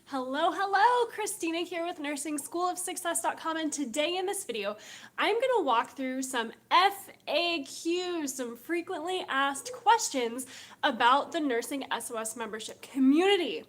Hello, Christina here with NursingSchoolOfSuccess.com, and today in this video, I'm going to walk through some FAQs, some frequently asked questions about the Nursing SOS membership community.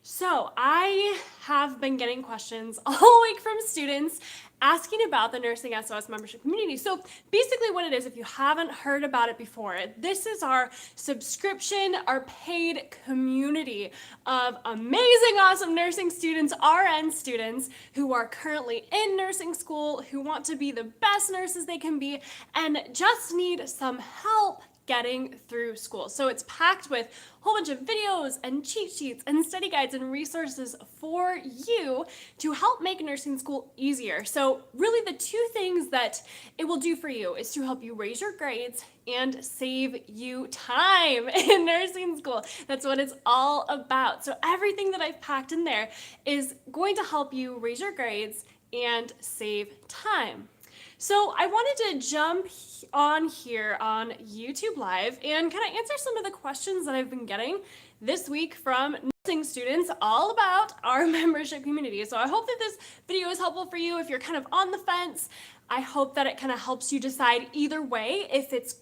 So I have been getting questions all week from students asking about the Nursing SOS membership community. So basically what it is, if you haven't heard about it before, this is our subscription, our paid community of amazing, awesome nursing students, RN students who are currently in nursing school, who want to be the best nurses they can be, and just need some help getting through school. So it's packed with a whole bunch of videos and cheat sheets and study guides and resources for you to help make nursing school easier. So really the two things that it will do for you is to help you raise your grades and save you time in nursing school. That's what it's all about. So everything that I've packed in there is going to help you raise your grades and save time. So I wanted to jump on here on YouTube Live and kind of answer some of the questions that I've been getting this week from nursing students all about our membership community. So I hope that this video is helpful for you if you're kind of on the fence. I hope that it kind of helps you decide either way if it's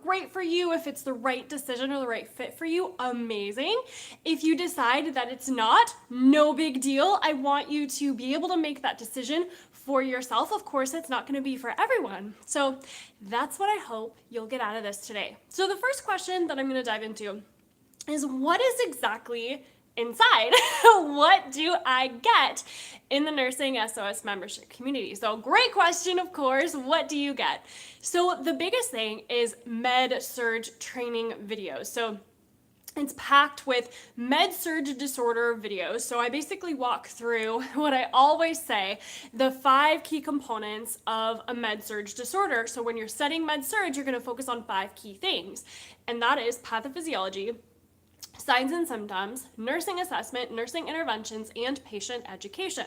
great for you, if it's the right decision or the right fit for you, amazing. If you decide that it's not, no big deal. I want you to be able to make that decision for yourself. Of course, it's not going to be for everyone. So that's what I hope you'll get out of this today. So the first question that I'm going to dive into is, what is exactly inside? What do I get in the Nursing SOS membership community? So great question, of course. What do you get? So the biggest thing is Med-Surg training videos. So it's packed with Med-Surg disorder videos. So I basically walk through what I always say, the 5 key components of a Med-Surg disorder. So when you're studying Med-Surg, you're going to focus on 5 key things, and that is pathophysiology, signs and symptoms, nursing assessment, nursing interventions, and patient education.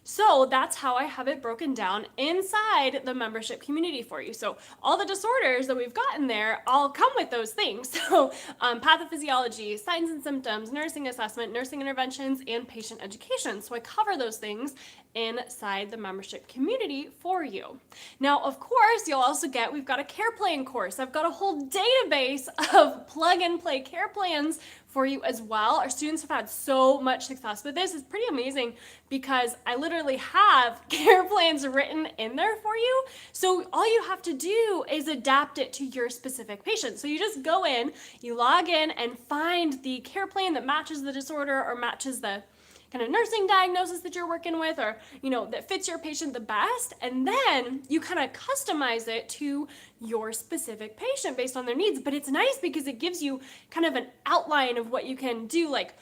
So that's how I have it broken down inside the membership community for you. So all the disorders that we've got in there all come with those things. So pathophysiology, signs and symptoms, nursing assessment, nursing interventions, and patient education. So I cover those things inside the membership community for you. Now, of course, you'll also get, we've got a care plan course. I've got a whole database of plug and play care plans for you as well. Our students have had so much success with this. It's pretty amazing because I literally have care plans written in there for you. So all you have to do is adapt it to your specific patient. So you just go in, you log in and find the care plan that matches the disorder or matches the kind of nursing diagnosis that you're working with, or that fits your patient the best, and then you kind of customize it to your specific patient based on their needs. But it's nice because it gives you kind of an outline of what you can do, like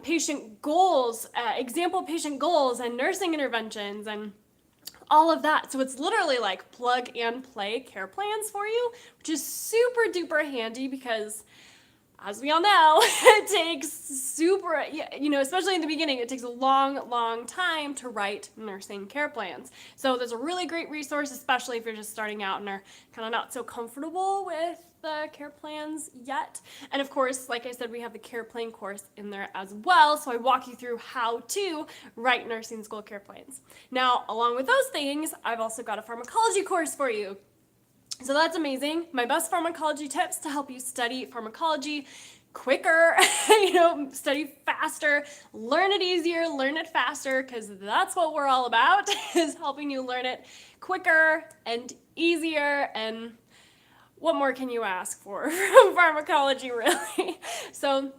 patient goals, example patient goals, and nursing interventions, and all of that. So it's literally like plug and play care plans for you, which is super duper handy because, as we all know, it takes especially in the beginning, it takes a long time to write nursing care plans. So there's a really great resource, especially if you're just starting out and are kind of not so comfortable with the care plans yet. And of course, like I said, we have the care plan course in there as well. So I walk you through how to write nursing school care plans. Now, along with those things, I've also got a pharmacology course for you. So that's amazing. My best pharmacology tips to help you study pharmacology quicker, study faster, learn it easier, learn it faster, because that's what we're all about, is helping you learn it quicker and easier. And what more can you ask for from pharmacology, really? So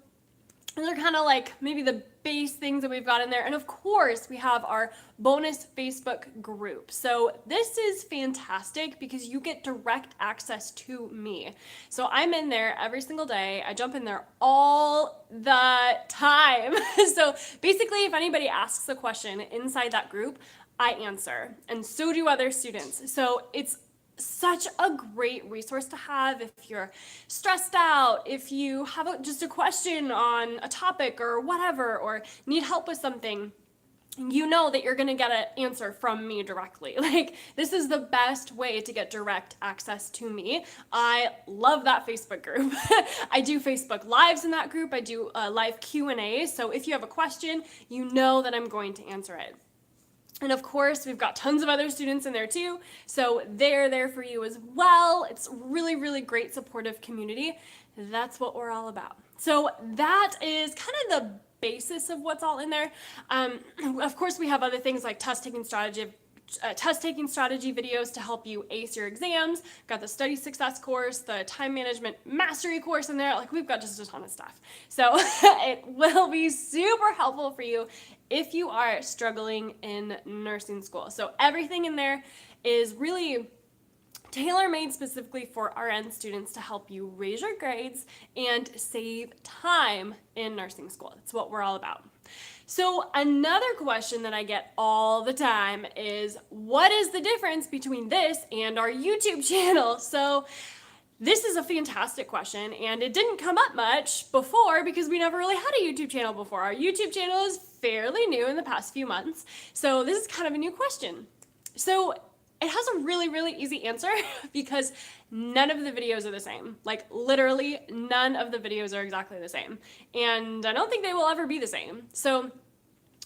those are kind of like maybe the base things that we've got in there. And of course, we have our bonus Facebook group. So this is fantastic because you get direct access to me. So I'm in there every single day. I jump in there all the time. So basically, if anybody asks a question inside that group, I answer, and so do other students. So it's such a great resource to have if you're stressed out, if you have just a question on a topic or whatever, or need help with something. you know that you're going to get an answer from me directly. Like, this is the best way to get direct access to me. I love that Facebook group. I do Facebook Lives in that group. I do live Q&A. So if you have a question, you know that I'm going to answer it. And of course, we've got tons of other students in there too. So they're there for you as well. It's really, really great supportive community. That's what we're all about. So that is kind of the basis of what's all in there. Of course, we have other things like test-taking strategy videos to help you ace your exams. Got the study success course, the time management mastery course in there. Like, we've got just a ton of stuff. So it will be super helpful for you if you are struggling in nursing school. So everything in there is really tailor-made specifically for RN students to help you raise your grades and save time in nursing school. That's what we're all about. So another question that I get all the time is, what is the difference between this and our YouTube channel? So this is a fantastic question, and it didn't come up much before because we never really had a YouTube channel before. Our YouTube channel is fairly new in the past few months, so this is kind of a new question. So it has a really, really easy answer because none of the videos are the same. Like, literally none of the videos are exactly the same. And I don't think they will ever be the same. So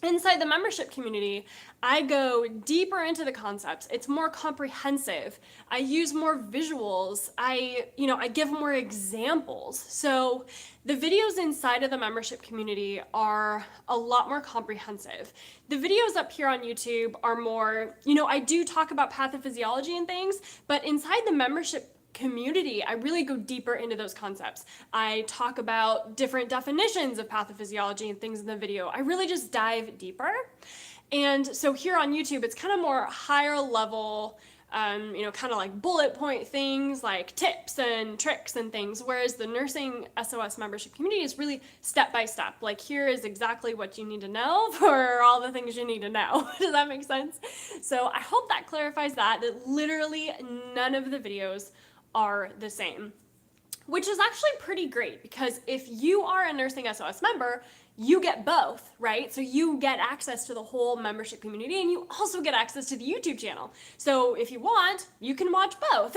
inside the membership community, I go deeper into the concepts. It's more comprehensive. I use more visuals. I give more examples. So the videos inside of the membership community are a lot more comprehensive. The videos up here on YouTube are more, I do talk about pathophysiology and things, but inside the membership community, I really go deeper into those concepts. I talk about different definitions of pathophysiology and things in the video. I really just dive deeper. And so here on YouTube, it's kind of more higher level, kind of like bullet point things like tips and tricks and things, whereas the NursingSOS membership community is really step by step. Like, here is exactly what you need to know for all the things you need to know. Does that make sense? So I hope that clarifies that literally none of the videos are the same, which is actually pretty great because if you are a NursingSOS member, you get both, right? So you get access to the whole membership community and you also get access to the YouTube channel. So if you want, you can watch both.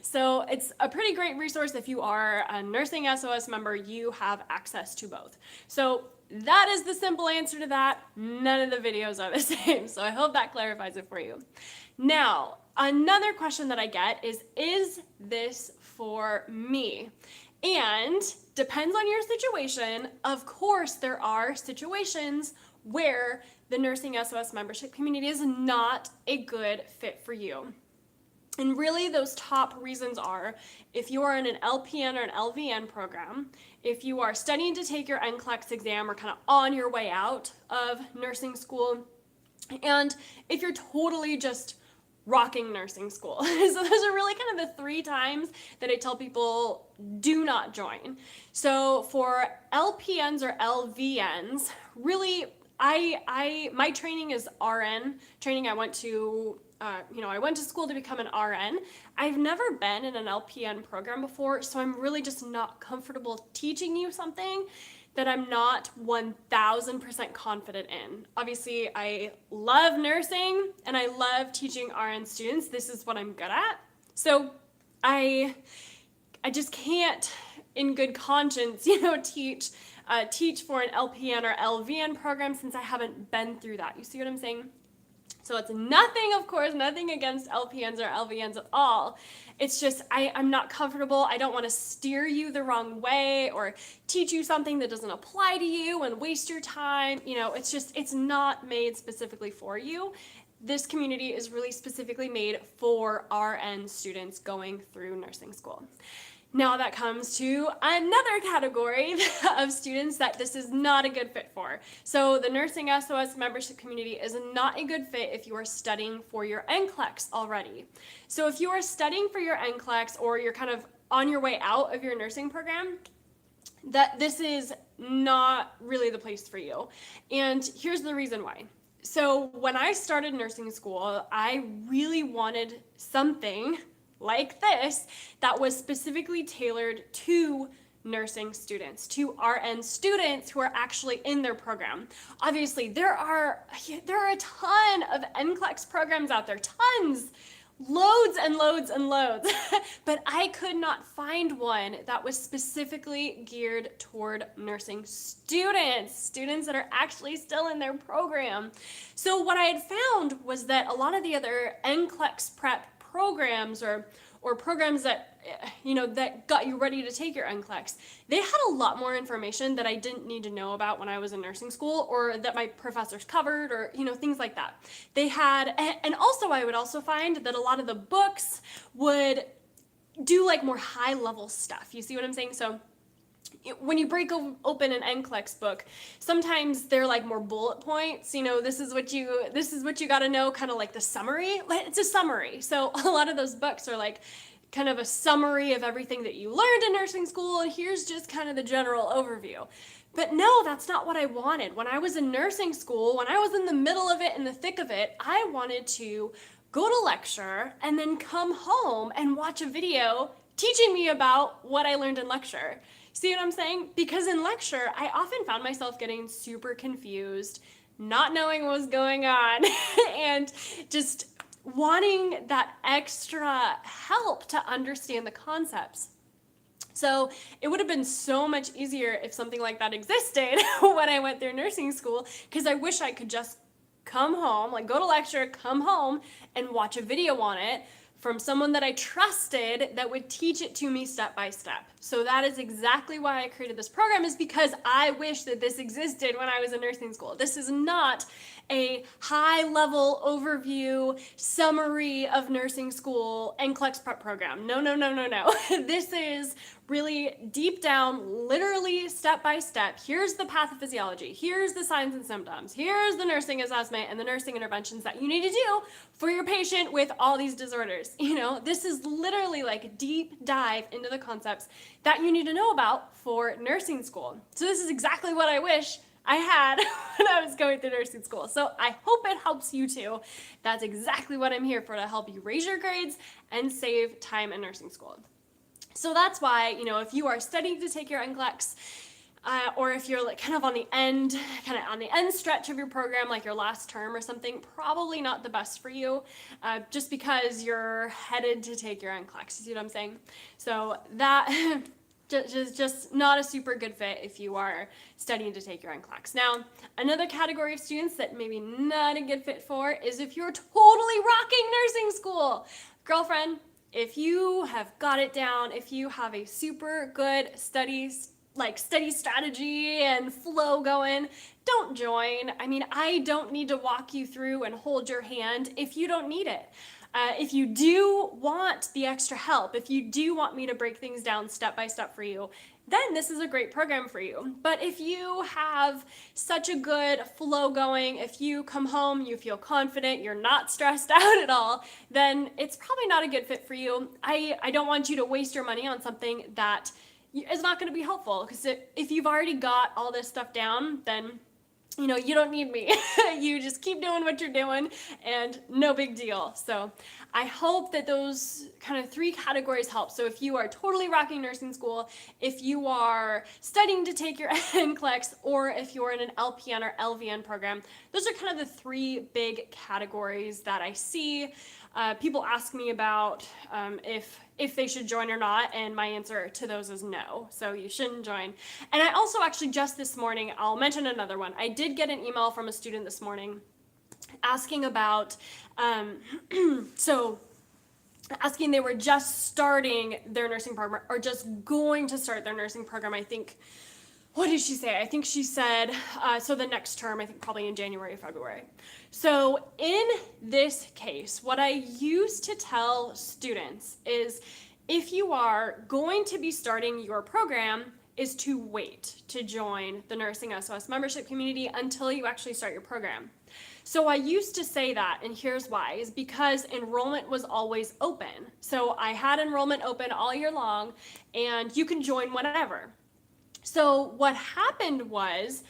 So it's a pretty great resource. If you are a NursingSOS member, you have access to both. So that is the simple answer to that. None of the videos are the same. So I hope that clarifies it for you. Now, another question that I get is this for me? And depends on your situation. Of course, there are situations where the NursingSOS membership community is not a good fit for you. And really, those top reasons are if you are in an LPN or an LVN program, if you are studying to take your NCLEX exam or kind of on your way out of nursing school, and if you're totally just rocking nursing school. So those are really kind of the 3 times that I tell people do not join. So for LPNs or LVNs, really, my training is RN training. I went to school to become an RN. I've never been in an LPN program before, so I'm really just not comfortable teaching you something that I'm not 1000% confident in. Obviously, I love nursing and I love teaching RN students. This is what I'm good at. So I just can't, in good conscience, teach for an LPN or LVN program since I haven't been through that. You see what I'm saying? So it's nothing, of course, nothing against LPNs or LVNs at all. It's just I'm not comfortable. I don't want to steer you the wrong way or teach you something that doesn't apply to you and waste your time. It's not made specifically for you. This community is really specifically made for RN students going through nursing school. Now that comes to another category of students that this is not a good fit for. So the NursingSOS membership community is not a good fit if you are studying for your NCLEX already. So if you are studying for your NCLEX or you're kind of on your way out of your nursing program, that this is not really the place for you. And here's the reason why. So when I started nursing school, I really wanted something like this that was specifically tailored to nursing students, to RN students who are actually in their program. Obviously, there are a ton of NCLEX programs out there, tons, loads and loads and loads, but I could not find one that was specifically geared toward nursing students that are actually still in their program. So what I had found was that a lot of the other NCLEX prep programs or programs that that got you ready to take your NCLEX, they had a lot more information that I didn't need to know about when I was in nursing school, or that my professors covered, or things like that. They had, and also I would also find that a lot of the books would do like more high level stuff. You see what I'm saying? So when you break open an NCLEX book, sometimes they're like more bullet points. This is what you got to know, kind of like the summary. It's a summary. So a lot of those books are like kind of a summary of everything that you learned in nursing school, and here's just kind of the general overview. But no, that's not what I wanted. When I was in nursing school, when I was in the middle of it, in the thick of it, I wanted to go to lecture and then come home and watch a video teaching me about what I learned in lecture. See what I'm saying? Because in lecture, I often found myself getting super confused, not knowing what was going on, and just wanting that extra help to understand the concepts. So it would have been so much easier if something like that existed when I went through nursing school, because I wish I could just come home, like go to lecture, come home, and watch a video on it from someone that I trusted that would teach it to me step by step. So that is exactly why I created this program, is because I wish that this existed when I was in nursing school. This is not a high-level overview summary of nursing school NCLEX prep program. No. This is really deep down, literally step by step. Here's the pathophysiology. Here's the signs and symptoms. Here's the nursing assessment and the nursing interventions that you need to do for your patient with all these disorders. This is literally like a deep dive into the concepts that you need to know about for nursing school. So this is exactly what I wish I had when I was going through nursing school. So I hope it helps you too. That's exactly what I'm here for, to help you raise your grades and save time in nursing school. So that's why, if you are studying to take your NCLEX, or if you're like kind of on the end stretch of your program, like your last term or something, probably not the best for you, just because you're headed to take your NCLEX. You see what I'm saying? So that just not a super good fit if you are studying to take your NCLEX. Now, another category of students that maybe not a good fit for is if you're totally rocking nursing school. Girlfriend, if you have got it down, if you have a super good study strategy and flow going, don't join. I don't need to walk you through and hold your hand if you don't need it. If you do want the extra help, if you do want me to break things down step by step for you, then this is a great program for you. But if you have such a good flow going, if you come home, you feel confident, you're not stressed out at all, then it's probably not a good fit for you. I don't want you to waste your money on something that is not going to be helpful, because if you've already got all this stuff down, then you don't need me. You just keep doing what you're doing and no big deal. So I hope that those kind of three categories help. So if you are totally rocking nursing school, if you are studying to take your NCLEX, or if you're in an LPN or LVN program, those are kind of the three big categories that I see people ask me about if they should join or not, and my answer to those is no. So you shouldn't join. And I also actually just this morning, I'll mention another one. I did get an email from a student this morning asking about, asking they were just starting their nursing program, or just going to start their nursing program. I think, what did she say? I think she said, so the next term, I think probably in January or February. So in this case, what I used to tell students is, if you are going to be starting your program, is to wait to join the NursingSOS membership community until you actually start your program. So I used to say that, and here's why, is because enrollment was always open. So I had enrollment open all year long, and you can join whenever. So what happened was,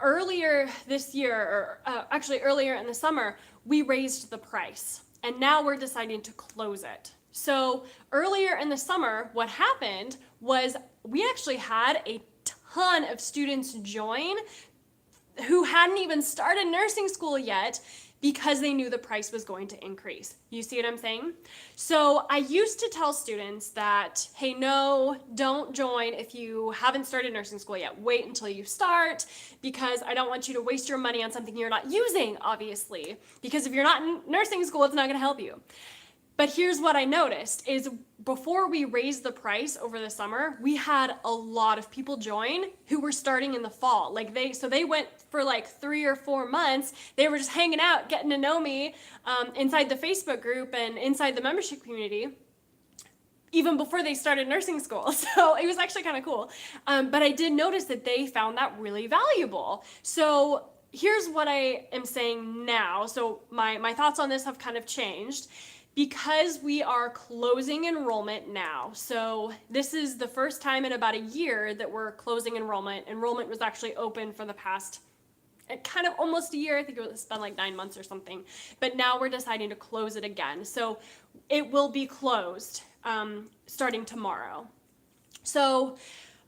earlier this year, or actually earlier in the summer, we raised the price, and now we're deciding to close it. So earlier in the summer, what happened was we actually had a ton of students join who hadn't even started nursing school yet because they knew the price was going to increase. You see what I'm saying? So I used to tell students that, hey, no, don't join if you haven't started nursing school yet. Wait until you start, because I don't want you to waste your money on something you're not using, obviously, because if you're not in nursing school, it's not going to help you. But here's what I noticed is before we raised the price over the summer, we had a lot of people join who were starting in the fall. So they went for like 3 or 4 months. They were just hanging out, getting to know me inside the Facebook group and inside the membership community, even before they started nursing school. So it was actually kind of cool. But I did notice that they found that really valuable. So here's what I am saying now. So my thoughts on this have kind of changed. Because we are closing enrollment now, so this is the first time in about a year that we're closing enrollment. Enrollment was actually open for the past kind of almost a year. I think it's been like 9 months or something. But now we're deciding to close it again. So it will be closed starting tomorrow. So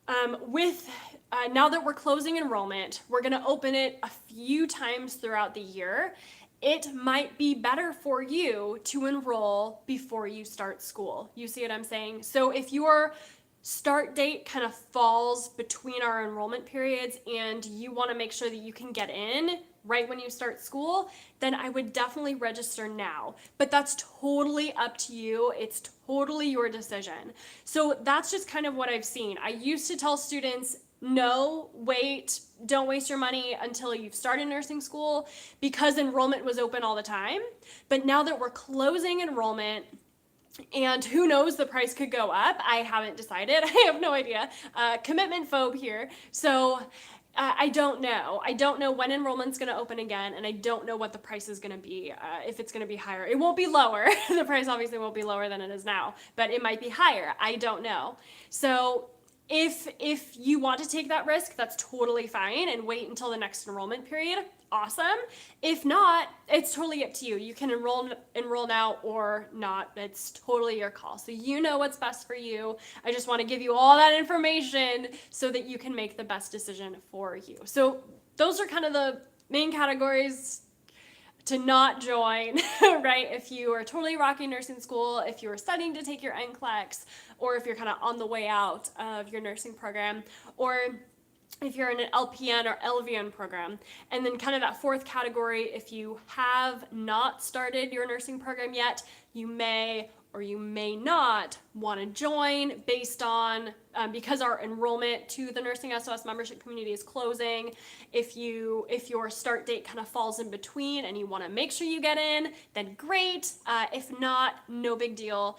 now that we're closing enrollment, we're going to open it a few times throughout the year. It might be better for you to enroll before you start school. You see what I'm saying? So if your start date kind of falls between our enrollment periods and you want to make sure that you can get in right when you start school, then I would definitely register now. But that's totally up to you. It's totally your decision. So that's just kind of what I've seen. I used to tell students, no, wait, don't waste your money until you've started nursing school, because enrollment was open all the time. But now that we're closing enrollment, and who knows, the price could go up. I haven't decided. I have no idea. Commitment phobe here. So I don't know. I don't know when enrollment's going to open again, and I don't know what the price is going to be, if it's going to be higher. It won't be lower. The price obviously won't be lower than it is now, but it might be higher. I don't know. So if you want to take that risk, that's totally fine, and wait until the next enrollment period. Awesome. If not, it's totally up to you. You can enroll now or not. It's totally your call. So you know what's best for you. I just want to give you all that information so that you can make the best decision for you. So those are kind of the main categories to not join, right? If you are totally rocking nursing school, if you are studying to take your NCLEX, or if you're kind of on the way out of your nursing program, or if you're in an LPN or LVN program. And then kind of that fourth category, if you have not started your nursing program yet, you may or you may not want to join based on, because our enrollment to the NursingSOS membership community is closing. If your start date kind of falls in between and you want to make sure you get in, then great. If not, no big deal.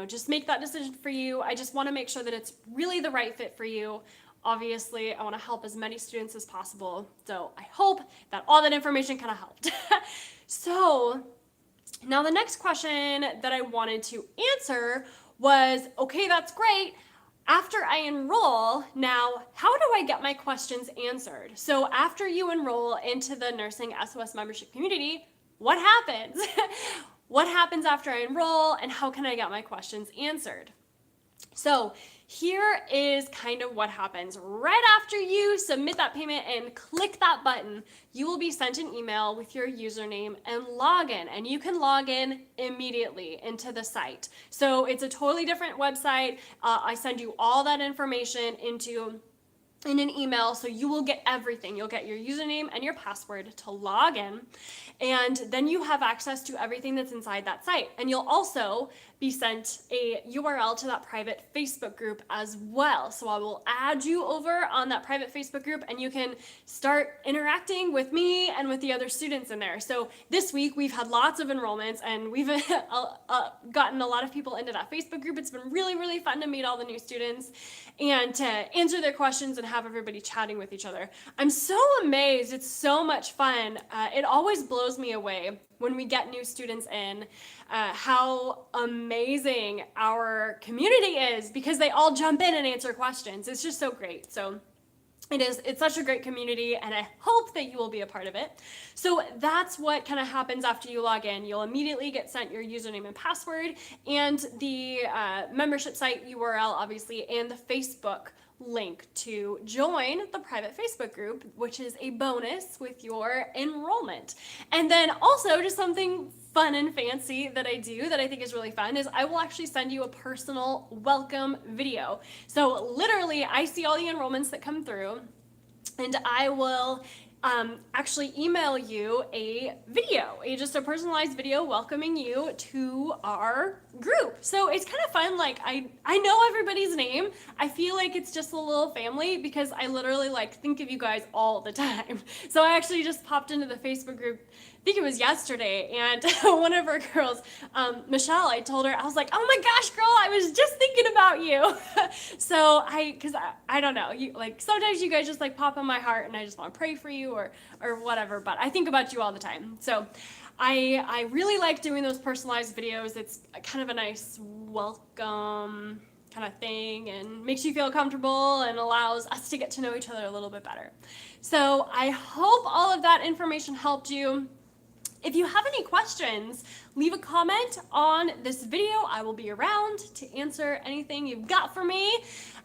Just make that decision for you. I just want to make sure that it's really the right fit for you. Obviously, I want to help as many students as possible. So I hope that all that information kind of helped. So now the next question that I wanted to answer was, okay, that's great. After I enroll, now how do I get my questions answered? So after you enroll into the NursingSOS membership community, what happens? What happens after I enroll, and how can I get my questions answered? So here is kind of what happens. Right after you submit that payment and click that button, you will be sent an email with your username and login, and you can log in immediately into the site. So it's a totally different website. I send you all that information in an email, so you will get everything. You'll get your username and your password to log in, and then you have access to everything that's inside that site. And you'll also be sent a URL to that private Facebook group as well. So I will add you over on that private Facebook group, and you can start interacting with me and with the other students in there. So this week we've had lots of enrollments, and we've gotten a lot of people into that Facebook group. It's been really, really fun to meet all the new students and to answer their questions and have everybody chatting with each other. I'm so amazed. It's so much fun. It always blows me away when we get new students in, how amazing our community is, because they all jump in and answer questions. It's just so great. So It's such a great community, and I hope that you will be a part of it. So that's what kind of happens after you log in. You'll immediately get sent your username and password, and the membership site URL, obviously, and the Facebook link to join the private Facebook group, which is a bonus with your enrollment. And then also, just something fun and fancy that I do that I think is really fun is I will actually send you a personal welcome video. So literally, I see all the enrollments that come through, and I will actually email you a video, just a personalized video welcoming you to our group. So it's kind of fun. Like I know everybody's name. I feel like it's just a little family because I literally like think of you guys all the time. So I actually just popped into the Facebook group, I think it was yesterday, and one of our girls, Michelle, I told her, I was like, oh my gosh, girl, I was just thinking about you. So because I don't know, you like sometimes you guys just like pop in my heart and I just want to pray for you or whatever, but I think about you all the time. So I really like doing those personalized videos. It's kind of a nice welcome kind of thing and makes you feel comfortable and allows us to get to know each other a little bit better. So I hope all of that information helped you. If you have any questions, leave a comment on this video. I will be around to answer anything you've got for me.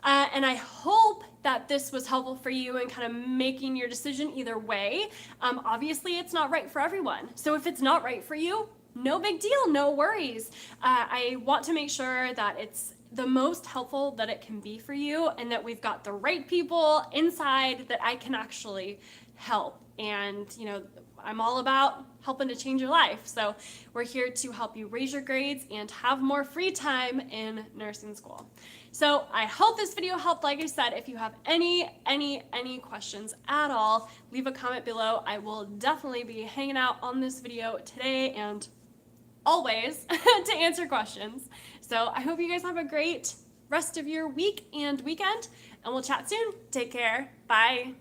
And I hope that this was helpful for you in kind of making your decision either way. Obviously, it's not right for everyone. So if it's not right for you, no big deal, no worries. I want to make sure that it's the most helpful that it can be for you and that we've got the right people inside that I can actually help. And, you know, I'm all about helping to change your life. So we're here to help you raise your grades and have more free time in nursing school. So I hope this video helped. Like I said, if you have any questions at all, leave a comment below. I will definitely be hanging out on this video today and always to answer questions. So I hope you guys have a great rest of your week and weekend, and we'll chat soon. Take care. Bye.